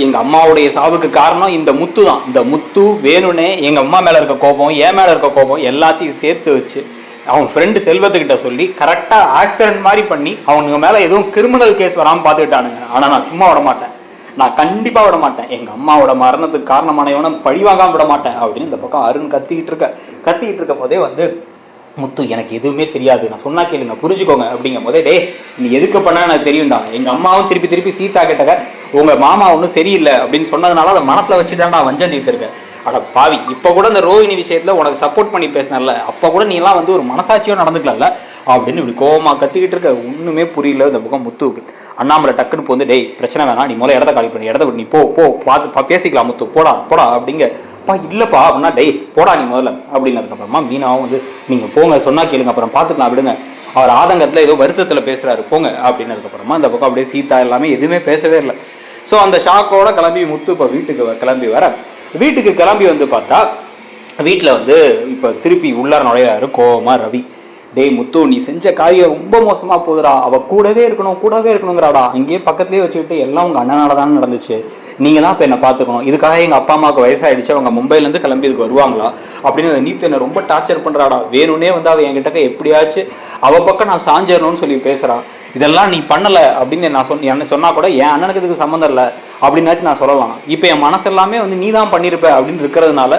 எங்க அம்மாவுடைய சாவுக்கு காரணம் இந்த முத்து தான். இந்த முத்து வேணும்னே எங்க அம்மா மேல இருக்க கோபம், என் மேல இருக்க கோபம் எல்லாத்தையும் சேர்த்து வச்சு அவன் ஃப்ரெண்டு செல்வத்துக்கிட்ட சொல்லி கரெக்டா ஆக்சிடென்ட் மாதிரி பண்ணி அவனுங்க மேல எதுவும் கிரிமினல் கேஸ் வராமல் பார்த்துக்கிட்டானுங்க. ஆனா நான் சும்மா விட மாட்டேன், நான் கண்டிப்பா விட மாட்டேன், எங்க அம்மாவோட மரணத்துக்கு காரணமானவன பழி வாங்காம விட மாட்டேன் அப்படின்னு இந்த பக்கம் அருண் கத்திக்கிட்டு இருக்க போதே வந்து முத்து எனக்கு எதுவுமே தெரியாது, நான் சொன்னா கேளுங்க புரிஞ்சுக்கோங்க அப்படிங்கும் போதே டே நீ எதுக்கு பண்ணா எனக்கு தெரியும்டா, எங்க அம்மாவும் திருப்பி சீதா கிட்டக்க உங்க மாமா ஒன்றும் சரியில்லை அப்படின்னு சொன்னதுனால அதை மனசுல வச்சுட்டான் நான் வஞ்சம் தீர்த்திருக்கேன். அட பாவி, இப்ப கூட இந்த ரோஹிணி விஷயத்துல உனக்கு சப்போர்ட் பண்ணி பேசினல அப்ப கூட நீ எல்லாம் வந்து ஒரு மனசாட்சியோ நடந்துக்கல அப்படின்னு இப்படி கோவமா கத்திக்கிட்டு இருக்க. ஒண்ணுமே புரியல இந்த பக்கம் முத்துவுக்கு. அண்ணாமலை டக்குன்னு போந்து டேய் பிரச்சனை வேணாம், நீ முதல்ல இடத்த காலி பண்ணி இடத்த விட்டு நீ போ பார்த்து பேசிக்கலாம் முத்து போடா அப்படிங்க. அப்பா இல்லப்பா அப்படின்னா டேய் போடா நீ முதல்ல அப்படின்னதுக்கப்புறமா மீனாவும் வந்து நீங்க போங்க சொன்னா கேளுங்க அப்புறம் பார்த்துக்கலாம் விடுங்க. அவர் ஆதங்கத்துல ஏதோ வருத்தத்துல பேசுறாரு போங்க அப்படின்னதுக்கப்புறமா இந்த பக்கம் அப்படியே சீதா எல்லாமே எதுவுமே பேசவே இல்லை. ஸோ அந்த ஷாக்கோட கிளம்பி முத்து இப்போ வீட்டுக்கு கிளம்பி வந்து பார்த்தா வீட்டில் வந்து இப்போ திருப்பி உள்ளார நுழையாரு கோவமா ரவி. டேய் முத்து நீ செஞ்ச காரியம் ரொம்ப மோசமா போகுதுடா, அவ கூடவே இருக்கணுங்கிறாடா, அங்கேயே பக்கத்துலேயே வச்சுக்கிட்டு எல்லாம் உங்க அண்ணனால தான் நடந்துச்சு, நீங்க தான் இப்போ என்ன பார்த்துக்கணும், இதுக்காக எங்க அப்பா அம்மாவுக்கு வயசாயிடுச்சு அவங்க மும்பைலேருந்து கிளம்பி இதுக்கு வருவாங்களா அப்படின்னு நீத்து என்ன ரொம்ப டார்ச்சர் பண்றாடா, வேணும்னே வந்து அவ என்கிட்ட எப்படியாச்சும் அவ பக்கம் நான் சாஞ்சிடணும்னு சொல்லி பேசுறான், இதெல்லாம் நீ பண்ணல அப்படின்னு நான் சொன்னா கூட என் அண்ணனுக்கு இதுக்கு சம்மந்தம் இல்லை அப்படின்னாச்சும் நான் சொல்லலாம். இப்போ என் மனசு எல்லாமே வந்து நீ தான் பண்ணிருப்ப அப்படின்னு இருக்கிறதுனால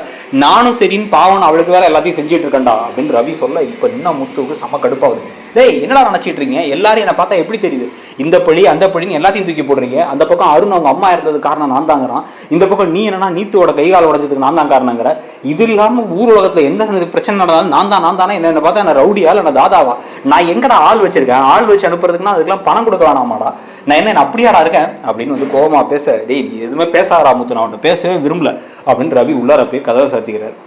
நானும் சரின்னு பாவன் அவளுக்கு வேற எல்லாத்தையும் செஞ்சுட்டு இருக்கேன்டா அப்படின்னு ரவி சொல்ல இப்போ இன்னும் முத்துவுக்கு செம கடுப்பாகுது. டேய் என்னடா நினைச்சிட்டு இருக்கீங்க, எல்லாரும் என்னை பார்த்தா எப்படி தெரியுது, இந்த பழி அந்த பழின்னு எல்லாத்தையும் தூக்கி போடுறீங்க, அந்த பக்கம் அருண் அவங்க அம்மா இருந்தது காரணம் நான் தாங்கிறான், இந்த பக்கம் நீ என்னன்னா நீத்துவோட கைகால் உடஞ்சதுக்கு நான் தான் காரணங்கிற, இது இல்லாமல் ஊர் உலகத்துல என்ன பிரச்சனை நடந்தாலும் நான் தானே என்ன பார்த்தா என்ன ரவுடியா இல்லை தாதாவா, நான் எங்கடா ஆள் வச்சிருக்கேன், ஆள் வச்சு அனுப்புறதுக்குன்னா அதுக்கெல்லாம் பணம் கொடுக்க வேணாமாடா, நான் என்ன அப்படியாடா இருக்கேன் அப்படின்னு வந்து கோபமா பேச. டேய் நீ எதுவுமே பேசாதா முத்து, நான் அவன்கிட்ட பேசவே விரும்பல அப்படின்னு ரவி உள்ளார போய் கதவை சாத்திக்கிறார்.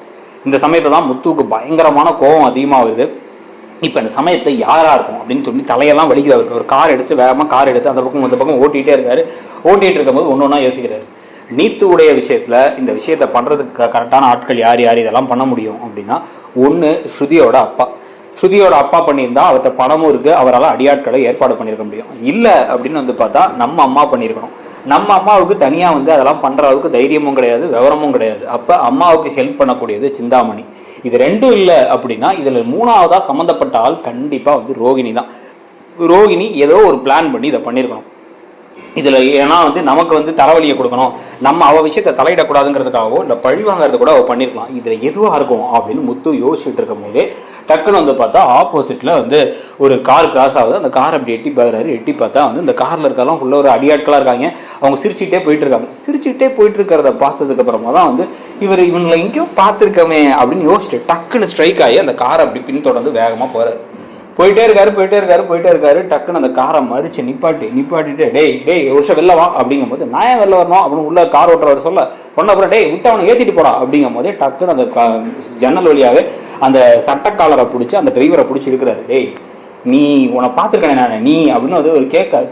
இந்த சமயத்துல தான் முத்துவுக்கு பயங்கரமான கோபம் அதிகமாகுது. இப்போ இந்த சமயத்தில் யாரா இருக்கும் அப்படின்னு சொல்லி தலையெல்லாம் வலிக்குது அவருக்கு. ஒரு கார் எடுத்து வேகமாக கார் எடுத்து அந்த பக்கம் ஓட்டிகிட்டே இருக்காரு. ஓட்டிகிட்டு இருக்கும்போது ஒன்று ஒன்றா யோசிக்கிறாரு. நீத்துவுடைய விஷயத்தில் இந்த விஷயத்தை பண்ணுறதுக்கு கரெக்டான ஆட்கள் யார் இதெல்லாம் பண்ண முடியும் அப்படின்னா ஒன்று ஸ்ருதியோட அப்பா பண்ணியிருந்தா அவர்கிட்ட பணமும் இருக்குது, அவரால் அடியாட்களை ஏற்பாடு பண்ணியிருக்க முடியும். இல்லை அப்படின்னு வந்து பார்த்தா நம்ம அம்மா பண்ணியிருக்கணும். நம்ம அம்மாவுக்கு தனியாக வந்து அதெல்லாம் பண்ணுற அளவுக்கு தைரியமும் கிடையாது, விவரமும் கிடையாது. அப்போ அம்மாவுக்கு ஹெல்ப் பண்ணக்கூடியது சிந்தாமணி. இது ரெண்டும் இல்லை அப்படின்னா இதில் மூணாவதாக சம்மந்தப்பட்ட ஆள் கண்டிப்பாக வந்து ரோகிணி தான். ரோகிணி ஏதோ ஒரு பிளான் பண்ணி இதை பண்ணியிருக்கணும் இதில். ஏன்னா வந்து நமக்கு வந்து தலைவலியை கொடுக்கணும், நம்ம அவள் விஷயத்தை தலையிடக்கூடாதுங்கிறதுக்காகவோ இல்லை பழி வாங்கிறது கூட அவள் பண்ணியிருக்கலாம். இதில் எதுவாக இருக்கும் அப்படின்னு முத்து யோசிச்சுட்டு இருக்கும் போதே டக்குன்னு வந்து பார்த்தா ஆப்போசிட்டில் வந்து ஒரு கார் கிராஸ் ஆகுது. அந்த கார் அப்படி எட்டி பார்க்குறாரு. எட்டி பார்த்தா வந்து இந்த காரில் இருக்கலாம் உள்ள ஒரு அடியாட்களாக இருக்காங்க. அவங்க சிரிச்சுட்டே போயிட்டு இருக்கிறத பார்த்ததுக்கப்புறமா தான் வந்து இவங்களை எங்கேயோ பார்த்துருக்கமே அப்படின்னு யோசிச்சுட்டு டக்குன்னு ஸ்ட்ரைக் ஆகி அந்த காரை அப்படி பின்தொடர்ந்து வேகமாக போகிறாரு. போயிட்டே இருக்காரு. டக்குன்னு அந்த காரை மறிச்சு நிப்பாட்டிட்டு டேய் ஒரு வருஷம் வெளில வா அப்படிங்கும் போது நான் ஏன் வெளில வரணும் அப்படின்னு உள்ள கார் ஓட்டுறவர் சொன்ன அப்புறம் டேய் விட்டு அவனை ஏற்றிட்டு போடா அப்படிங்கும் போதே டக்குன்னு அந்த ஜன்னல் வழியாகவே அந்த சட்டக்காலரை பிடிச்சி அந்த டிரைவரை பிடிச்சி இருக்கிறாரு. டேய் நீ உன்னை பார்த்துருக்கேன் நான் நீ அப்படின்னு வந்து ஒரு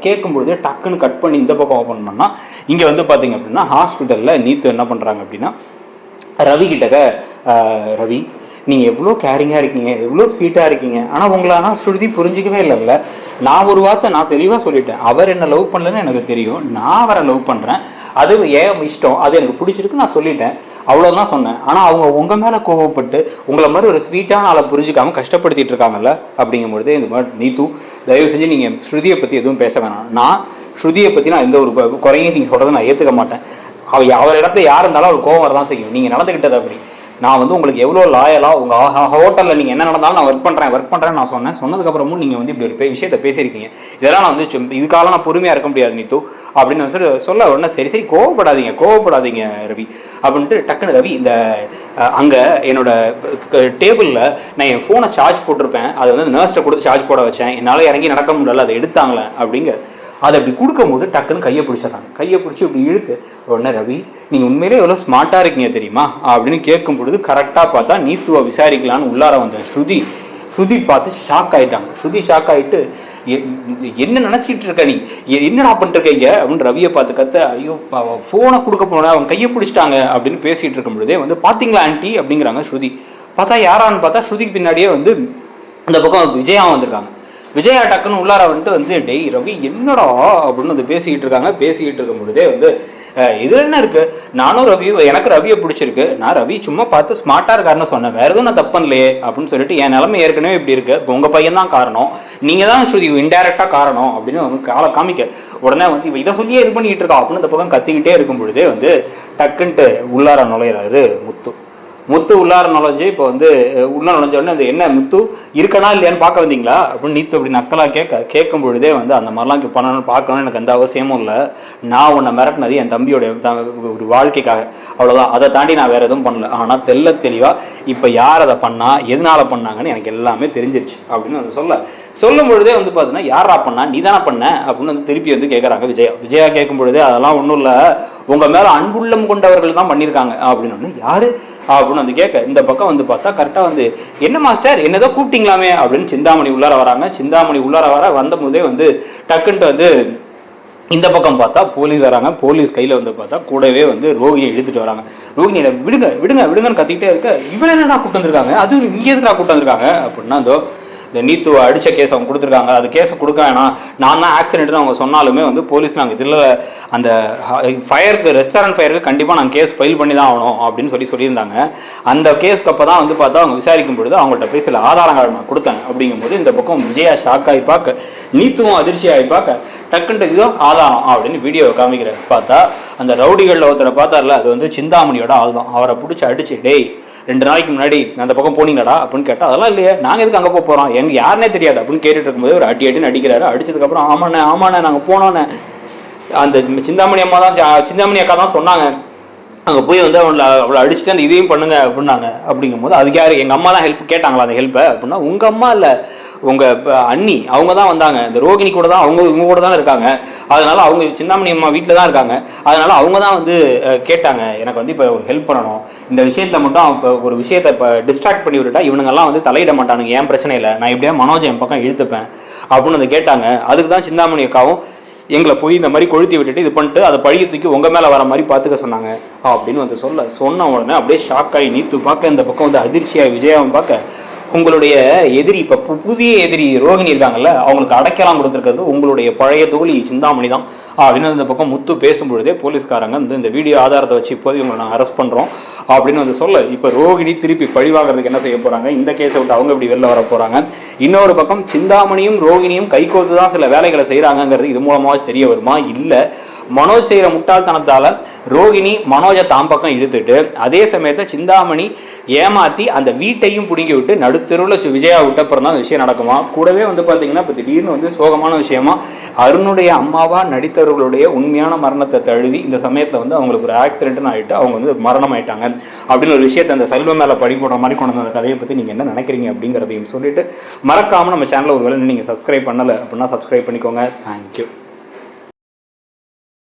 கேட்கும் பொழுதே டக்குன்னு கட் பண்ணி இந்த பக்கம் ஓப்பன் பண்ணோம்னா இங்கே வந்து பார்த்தீங்க அப்படின்னா ஹாஸ்பிட்டலில் நீத்து என்ன பண்ணுறாங்க அப்படின்னா ரவி கிட்டக்க ரவி நீங்கள் எவ்வளோ கேரிங்காக இருக்கீங்க, எவ்வளோ ஸ்வீட்டாக இருக்கீங்க, ஆனால் உங்களை ஆனால் ஸ்ருதி புரிஞ்சிக்கவே இல்லைல்ல. நான் ஒரு வார்த்தை நான் தெளிவாக சொல்லிட்டேன், அவர் என்ன லவ் பண்ணலன்னு எனக்கு தெரியும், நான் அவரை லவ் பண்ணுறேன், அது ஏன் இஷ்டம், அது எனக்கு பிடிச்சிருக்கு நான் சொல்லிட்டேன், அவ்வளோதான் சொன்னேன். ஆனால் அவங்க உங்கள் மேலே கோவப்பட்டு உங்களை மாதிரி ஒரு ஸ்வீட்டான ஆளை புரிஞ்சிக்காமல் கஷ்டப்படுத்திட்டு இருக்காங்கல்ல அப்படிங்கும்பொழுது இந்த மாதிரி நீத்து தயவு செஞ்சு நீங்கள் ஸ்ருதியை பற்றி எதுவும் பேச வேணாம். நான் ஸ்ருதியை பற்றி நான் எந்த ஒரு குறையும் நீங்கள் சொல்கிறத நான் ஏற்றுக்க மாட்டேன். அவர் இடத்துல யார் இருந்தாலும் அவர் கோவம் வரதான் செய்யும். நீங்கள் நடந்துக்கிட்டது அப்படி. நான் வந்து உங்களுக்கு எவ்வளோ லாயலாக உங்கள் ஹோட்டலில் நீங்கள் என்ன நடந்தாலும் நான் ஒர்க் பண்ணுறேன் நான் சொன்னதுக்கப்புறமும் நீங்கள் வந்து இப்படி ஒரு விஷயத்தை பேசியிருக்கீங்க, இதெல்லாம் நான் வந்து இதுக்காக நான் பொறுமையாக இருக்க முடியாது நீத்து அப்படின்னு சொல்ல உடனே சரி கோவப்படாதீங்க ரவி அப்படின்ட்டு டக்குன்னு ரவி இந்த அங்கே என்னோட டேபிளில் நான் என் ஃபோனை சார்ஜ் போட்டிருப்பேன், அதை வந்து நர்ஸ்ட்டை கொடுத்து சார்ஜ் போட வச்சேன், என்னால் இறங்கி நடக்க முடியல, அதை எடுத்தாங்களே அப்படிங்க. அதை அப்படி கொடுக்கும்போது டக்குன்னு கையை பிடிச்சி இப்படி இழுத்து உடனே ரவி நீங்கள் உண்மையிலே எவ்வளோ ஸ்மார்ட்டாக இருக்கீங்க தெரியுமா அப்படின்னு கேட்கும் பொழுது கரெக்டாக பார்த்தா நீத்துவை விசாரிக்கலான்னு உள்ளார வந்தேன். ஸ்ருதி பார்த்து ஷாக் ஆகிட்டு என்ன நினச்சிட்டு இருக்க நீ என்னடா பண்ணிருக்கீங்க அப்படின்னு ரவியை பார்த்து கத்த. ஐயோ ஃபோனை கொடுக்க போனேன் அவங்க கையை பிடிச்சிட்டாங்க அப்படின்னு பேசிகிட்டு இருக்கும் பொழுதே வந்து பார்த்தீங்களா ஆண்டி அப்படிங்கிறாங்க ஸ்ருதி. பார்த்தா யாரான்னு பார்த்தா ஸ்ருதிக்கு பின்னாடியே வந்து அந்த பக்கம் விஜயா வந்திருக்காங்க. விஜயா டக்குன்னு உள்ளார வந்துட்டு டேய் ரவி என்னடா அப்படின்னு வந்து பேசிக்கிட்டு இருக்காங்க. பேசிக்கிட்டு இருக்கும் பொழுதே வந்து இதுல என்ன இருக்கு, நானும் ரவி, எனக்கு ரவியை பிடிச்சிருக்கு, நான் ரவி சும்மா பார்த்து ஸ்மார்ட்டா இருக்காருன்னு சொன்னேன், வேற எதுவும் நான் தப்பு பண்ணலையே அப்படின்னு சொல்லிட்டு என் நிலைமை ஏற்கனவே இப்படி இருக்கு, உங்க பையன் தான் காரணம், நீங்க தான் ஸ்ருதி இன்டைரக்டா காரணம் அப்படின்னு வந்து காமிக்க உடனே வந்து இவ இதை சொல்லியே இது பண்ணிட்டு இருக்கா அப்படின்னு இந்த பக்கம் கத்திக்கிட்டே இருக்கும் பொழுதே வந்து டக்குன்ட்டு உள்ளார நுழையிறாரு முத்து உள்ளார நுழைஞ்சு இப்போ வந்து உள்ள நுழைஞ்ச உடனே அந்த என்ன முத்து இருக்கனா இல்லையான்னு பார்க்க வந்தீங்களா அப்படின்னு நீத்து அப்படி நக்கலா கேட்கும் பொழுதே வந்து அந்த மாதிரிலாம் பண்ணணும்னு பார்க்கணும்னு எனக்கு எந்த அவசியமும் இல்லை, நான் உன்னை மிரட்டினது என் தம்பியோட ஒரு வாழ்க்கைக்காக, அவ்வளோதான், அதை தாண்டி நான் வேற எதுவும் பண்ணல, ஆனால் தெளிவா இப்போ யார் அதை பண்ணா எதனால பண்ணாங்கன்னு எனக்கு எல்லாமே தெரிஞ்சிருச்சு அப்படின்னு வந்து சொல்லும் பொழுதே வந்து பார்த்தீங்கன்னா யாரா பண்ணா, நீ தானே பண்ண அப்படின்னு வந்து திருப்பி வந்து கேட்குறாங்க விஜயா கேட்கும் பொழுதே அதெல்லாம் ஒன்றும் இல்லை, உங்கள் மேலே அன்புள்ளம் கொண்டவர்கள் தான் பண்ணியிருக்காங்க அப்படின்னு. யாரு அப்படின்னு வந்து கேட்க இந்த பக்கம் வந்து பார்த்தா கரெக்டாக வந்து என்ன மாஸ்டர் என்னதோ கூப்பிட்டீங்களாமே அப்படின்னு சிந்தாமணி உள்ளார வராங்க. சிந்தாமணி உள்ளார வந்த போதே வந்து டக்குன்ட்டு வந்து இந்த பக்கம் பார்த்தா போலீஸ் வராங்க. போலீஸ் கையில் வந்து பார்த்தா கூடவே வந்து ரோகிணியை இழுத்துட்டு வராங்க. ரோகிணியை விடுங்க விடுங்க விடுங்கன்னு கத்திக்கிட்டே இருக்க, இவன் என்னடா கூப்பிட்டு வந்திருக்காங்க, அது இங்கே எதுக்குடா கூப்பிட்டு வந்திருக்காங்க அப்படின்னா அதோ இந்த நீத்து அடித்த கேஸ் அவங்க கொடுத்துருக்காங்க, அது கேஸை கொடுக்க வேணாம், நான் தான் ஆக்சிடென்ட்னு அவங்க சொன்னாலுமே வந்து போலீஸ் நாங்கள் இதில் அந்த ரெஸ்டாரண்ட் ஃபயருக்கு கண்டிப்பாக நாங்கள் கேஸ் ஃபைல் பண்ணி தான் ஆகணும் அப்படின்னு சொல்லியிருந்தாங்க. அந்த கேஸ்க்கு அப்போ தான் வந்து பார்த்தா அவங்க விசாரிக்கும் பொழுது அவங்கள்ட்ட போய் சில ஆதாரங்கள் நான் கொடுத்தேன் அப்படிங்கும்போது இந்த பக்கம் விஜயா ஷாக் ஆகி பார்க்க, நீத்துவும் அதிர்ச்சி ஆகி பார்க்க, டக்குன்ட்டு இதோ ஆதாரம் அப்படின்னு வீடியோவை காமிக்கிறார். பார்த்தா அந்த ரவுடிகளில் ஒருத்தரை பார்த்தார்ல, அது வந்து சிந்தாமணியோட ஆள் தான். அவரை பிடிச்சி அடிச்சு டேய் 2 நாளைக்கு முன்னாடி அந்த பக்கம் போனீங்கடா அப்படின்னு கேட்டால் அதெல்லாம் இல்லையே, நாங்கள் எதுக்கு அங்கே போகிறோம், எங்க யாருனே தெரியாது அப்படின்னு கேட்டுட்டு இருக்கும்போது ஒரு அடின்னு அடிக்கிறாரு. அடிச்சதுக்கப்புறம் ஆமாண்ணே நாங்கள் போனோன்னே அந்த சிந்தாமணி அக்கா தான் சொன்னாங்க, அங்கே போய் வந்து அவளை அடிச்சுட்டு அந்த இதையும் பண்ணுங்க அப்படின்னாங்க. அப்படிங்கும்போது அதுக்கு யார், எங்கள் அம்மா தான் ஹெல்ப் கேட்டாங்களா அந்த ஹெல்ப்பை அப்படின்னா, உங்கள் அம்மா இல்லை உங்கள் அண்ணி அவங்க தான் வந்தாங்க, இந்த ரோகிணி கூட தான் இவங்க கூட தான் இருக்காங்க, அதனால அவங்க சிந்தாமணி அம்மா வீட்டில் தான் இருக்காங்க, அதனால அவங்க தான் வந்து கேட்டாங்க எனக்கு வந்து இப்போ ஒரு ஹெல்ப் பண்ணணும், இந்த விஷயத்தில் மட்டும் இப்போ ஒரு விஷயத்தை இப்போ டிஸ்ட்ராக்ட் பண்ணி விட்டுட்டா இவனுங்கெல்லாம் வந்து தலையிட மாட்டானுங்க, ஏன் பிரச்சனை இல்லை, நான் எப்படியா மனோஜ் என் பக்கம் இழுத்துப்பேன் அப்படின்னு வந்து கேட்டாங்க. அதுக்கு தான் சிந்தாமணி அக்காவும் எங்களை போய் இந்த மாதிரி கொளுத்தி விட்டுட்டு இது பண்ணிட்டு அதை பழிய தூக்கி உங்கள் மேலே வர மாதிரி பார்த்துக்க சொன்னாங்க அப்படின்னு வந்து சொன்ன உடனே அப்படியே ஷாக் ஆகி நீத்து பார்க்க, இந்த பக்கம் வந்து அதிர்ச்சியாக விஜயாவும் பார்க்க, உங்களுடைய எதிரி இப்போ புதிய எதிரி ரோகிணி இருக்காங்கல்ல, அவங்களுக்கு அடைக்கலாம் கொடுத்துருக்கிறது உங்களுடைய பழைய தோழி சிந்தாமணி தான் அப்படின்னு இந்த பக்கம் முத்து பேசும்பொழுதே போலீஸ்காரங்க வந்து இந்த வீடியோ ஆதாரத்தை வச்சு இப்போதைக்கு உங்களை நாங்கள் அரெஸ்ட் பண்ணுறோம் அப்படின்னு வந்து இப்போ ரோகிணி திருப்பி பழிவாங்கிறதுக்கு என்ன செய்ய போகிறாங்க, இந்த கேஸை விட்டு அவங்க இப்படி வெளில வர போகிறாங்க. இன்னொரு பக்கம் சிந்தாமணியும் ரோகிணியும் கைகோர்த்து தான் சில வேலைகளை செய்கிறாங்கங்கிறது இது மூலமாக தெரிய வருமா, இல்லை மனோஜ் செய்கிற முட்டாள்தனத்தால் ரோகிணி மனோஜை தாம் பக்கம் இழுத்துட்டு அதே சமயத்தை சிந்தாமணி ஏமாற்றி அந்த வீட்டையும் பிடுங்கி விட்டு நடுத்தெருவில் விஜயா விட்டப்புறம் தான் விஷயம் நடக்குமா. கூடவே வந்து பார்த்தீங்கன்னா இப்போ திடீர்னு வந்து சோகமான விஷயமா அருணுடைய அம்மாவா நடித்தவர்களுடைய உண்மையான மரணத்தை தழுவி இந்த சமயத்தில் வந்து அவங்களுக்கு ஒரு ஆக்சிடென்ட்னு ஆகிட்டு அவங்க வந்து மரணம் ஆயிட்டாங்க அப்படின்னு ஒரு விஷயத்தை அந்த செல்வம் மேலே படி போடுற மாதிரி கொண்டு வந்த கதையை பற்றி நீங்கள் என்ன நினைக்கிறீங்க அப்படிங்கிறதையும் சொல்லிட்டு மறக்காமல் நம்ம சேனலில் ஒரு வேளை நீங்கள் சப்ஸ்கிரைப் பண்ணலை அப்படின்னா சப்ஸ்கிரைப் பண்ணிக்கோங்க. தேங்க்யூ.